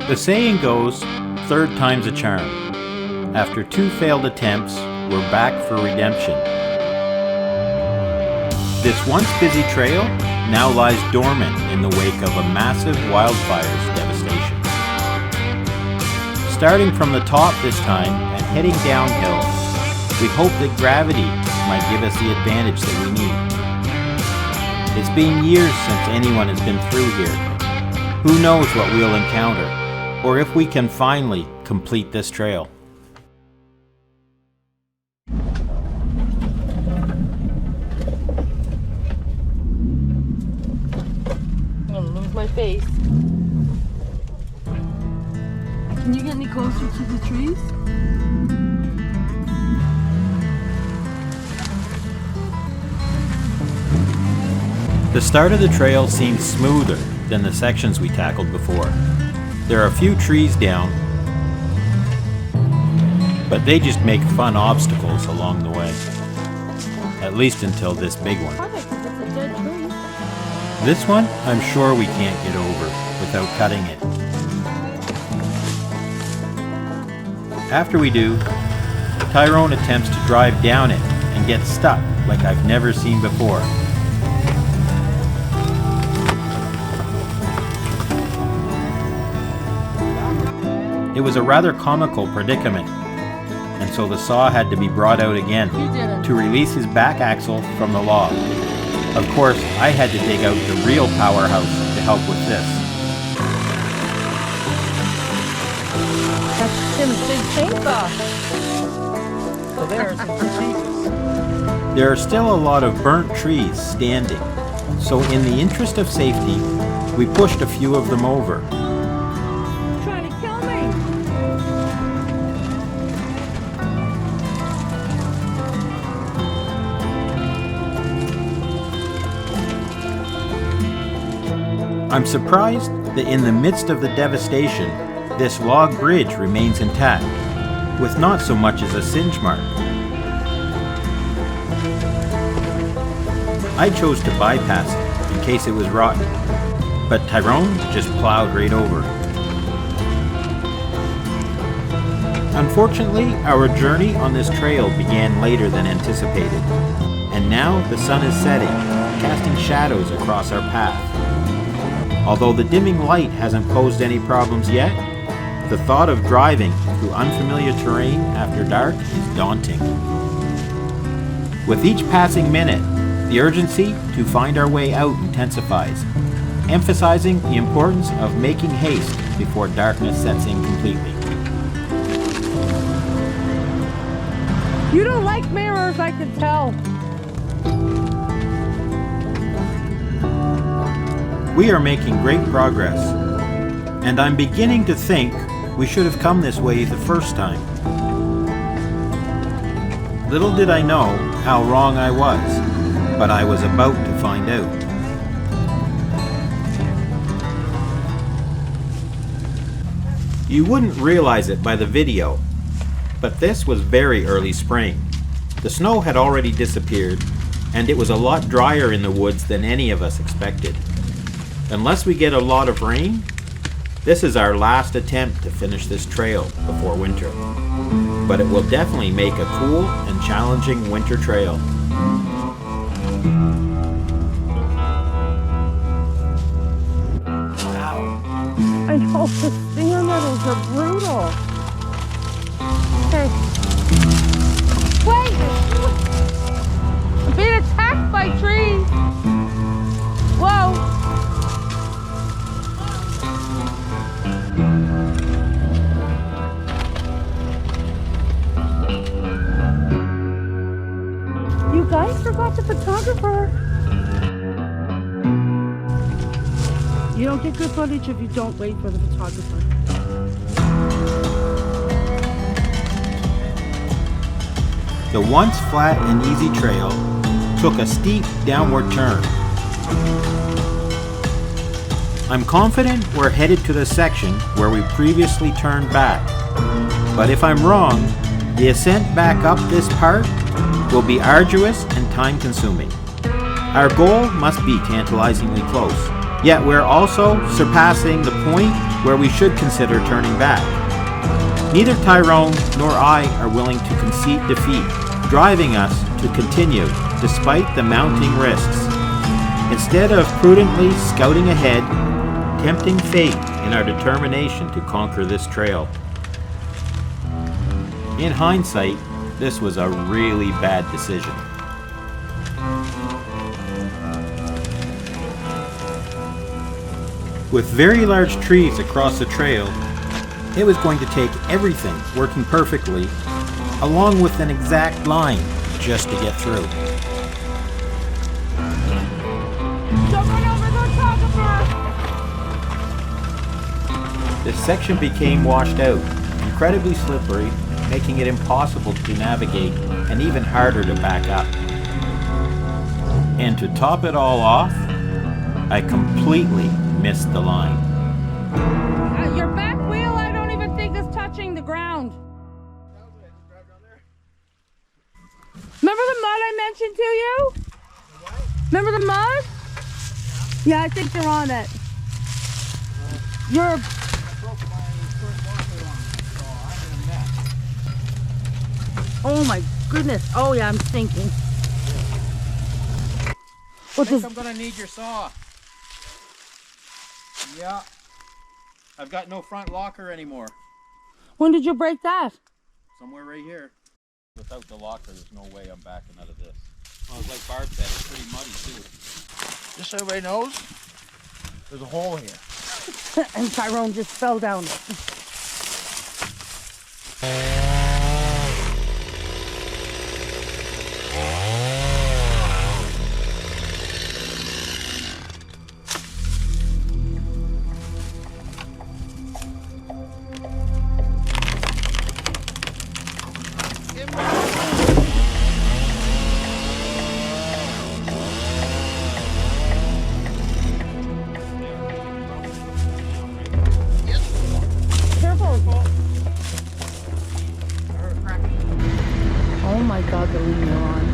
The saying goes, third time's a charm. After 2 failed attempts, we're back for redemption. This once busy trail now lies dormant in the wake of a massive wildfire's devastation. Starting from the top this time and heading downhill, we hope that gravity might give us the advantage that we need. It's been years since anyone has been through here. Who knows what we'll encounter, or if we can finally complete this trail. I'm gonna lose my face. Can you get any closer to the trees? The start of the trail seems smoother than the sections we tackled before. There are a few trees down, but they just make fun obstacles along the way. At least until this big one. This one, I'm sure we can't get over without cutting it. After we do, Tyrone attempts to drive down it and gets stuck like I've never seen before. It was a rather comical predicament, and so the saw had to be brought out again to release his back axle from the log. Of course, I had to dig out the real powerhouse to help with this. That's Tim's big chainsaw. So there's some pieces. There are still a lot of burnt trees standing, so in the interest of safety, we pushed a few of them over. Trying to kill me. I'm surprised that in the midst of the devastation, this log bridge remains intact, with not so much as a singe mark. I chose to bypass it in case it was rotten, but Tyrone just plowed right over. Unfortunately, our journey on this trail began later than anticipated, and now the sun is setting, casting shadows across our path. Although the dimming light hasn't posed any problems yet, the thought of driving through unfamiliar terrain after dark is daunting. With each passing minute, the urgency to find our way out intensifies, emphasizing the importance of making haste before darkness sets in completely. You don't like mirrors, I can tell. We are making great progress, and I'm beginning to think we should have come this way the first time. Little did I know how wrong I was, but I was about to find out. You wouldn't realize it by the video, but this was very early spring. The snow had already disappeared, and it was a lot drier in the woods than any of us expected. Unless we get a lot of rain, this is our last attempt to finish this trail before winter. But it will definitely make a cool and challenging winter trail. I know, the stinger nettles are brutal. Okay. Wait! I'm being attacked by trees! Whoa! You guys forgot the photographer. You don't get good footage if you don't wait for the photographer. The once flat and easy trail took a steep downward turn. I'm confident we're headed to the section where we previously turned back, but if I'm wrong, the ascent back up this part will be arduous and time-consuming. Our goal must be tantalizingly close, yet we're also surpassing the point where we should consider turning back. Neither Tyrone nor I are willing to concede defeat, driving us to continue despite the mounting risks. Instead of prudently scouting ahead, tempting fate in our determination to conquer this trail. In hindsight, this was a really bad decision. With very large trees across the trail, it was going to take everything working perfectly, along with an exact line, just to get through. This section became washed out, incredibly slippery, making it impossible to navigate and even harder to back up. And to top it all off, I completely missed the line. Your back wheel, I don't even think is touching the ground. Remember the mud I mentioned to you? Remember the mud? Yeah, I think you're on it. You're... Oh my goodness. Oh yeah, I'm thinking. I think I'm gonna need your saw. Yeah. I've got no front locker anymore. When did you break that? Somewhere right here. Without the locker, there's no way I'm backing out of this. Well, it's like Barb said, it's pretty muddy too. Just so everybody knows, there's a hole here. And Tyrone just fell down it. Oh my God, the lean you're on.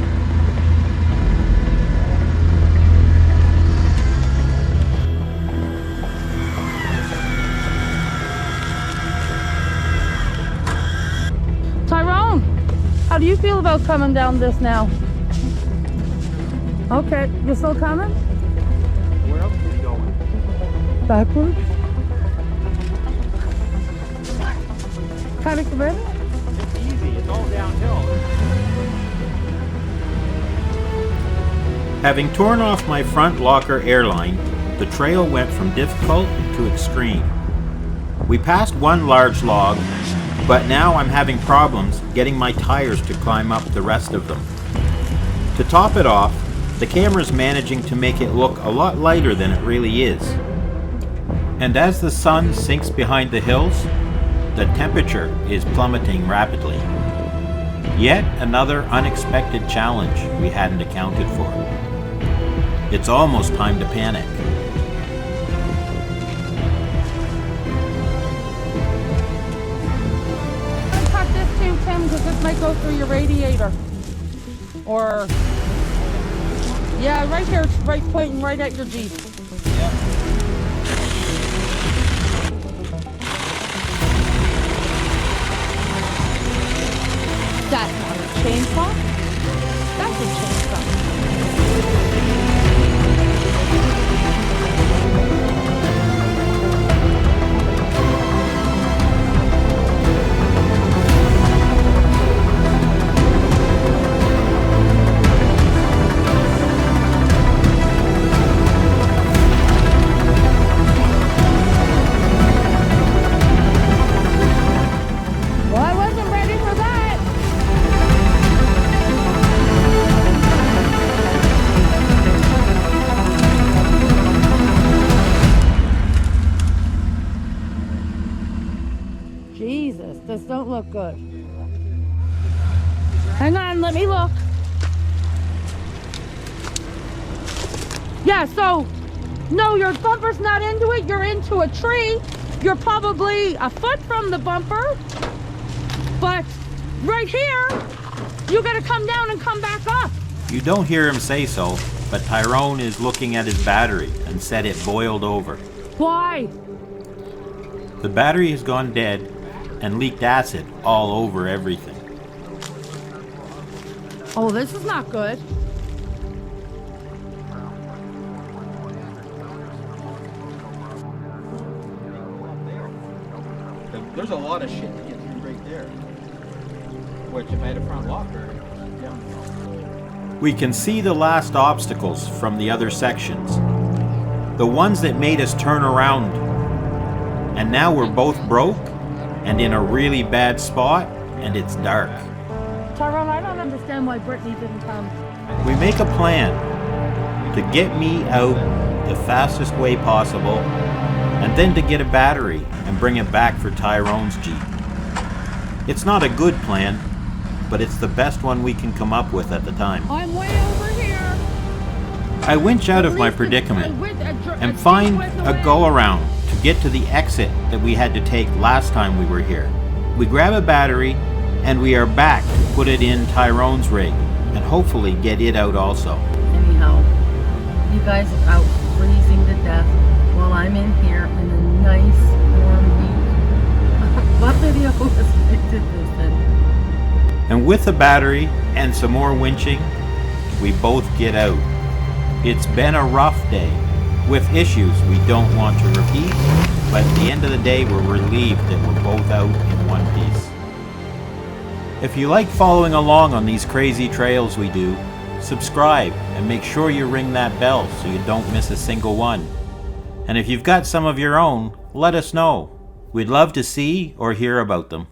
Tyrone, how do you feel about coming down this now? Okay, you're still coming? Where else are you going? Backwards? Kind of committed? It's easy, it's all downhill. Having torn off my front locker airline, the trail went from difficult to extreme. We passed one large log, but now I'm having problems getting my tires to climb up the rest of them. To top it off, the camera's managing to make it look a lot lighter than it really is. And as the sun sinks behind the hills, the temperature is plummeting rapidly. Yet another unexpected challenge we hadn't accounted for. It's almost time to panic. Cut this too, Tim, because this might go through your radiator. Or, yeah, right here, it's right pointing right at your Jeep. That's not a chainsaw. That's a chainsaw. Well, I wasn't ready for that. Jesus, this don't look good. Hang on, let me look. Yeah, so, no, your bumper's not into it. You're into a tree. You're probably a foot from the bumper. But right here, you gotta come down and come back up. You don't hear him say so, but Tyrone is looking at his battery and said it boiled over. Why? The battery has gone dead and leaked acid all over everything. Oh, this is not good. There's a lot of shit to get through right there. Which, if I had a front locker, yeah. We can see the last obstacles from the other sections. The ones that made us turn around. And now we're both broke and in a really bad spot, and it's dark. Tyrone, I don't understand why Brittany didn't come. We make a plan to get me out the fastest way possible, and then to get a battery and bring it back for Tyrone's Jeep. It's not a good plan, but it's the best one we can come up with at the time. I'm way over here. I winch out of my predicament and find a go-around to get to the exit that we had to take last time we were here. We grab a battery and we are back to put it in Tyrone's rig and hopefully get it out also. Anyhow, you guys are out freezing to death while I'm in here in a nice warm week. What video was I did this in? And with the battery and some more winching, we both get out. It's been a rough day, with issues we don't want to repeat, but at the end of the day we're relieved that we're both out in one piece. If you like following along on these crazy trails we do, subscribe and make sure you ring that bell so you don't miss a single one. And if you've got some of your own, let us know. We'd love to see or hear about them.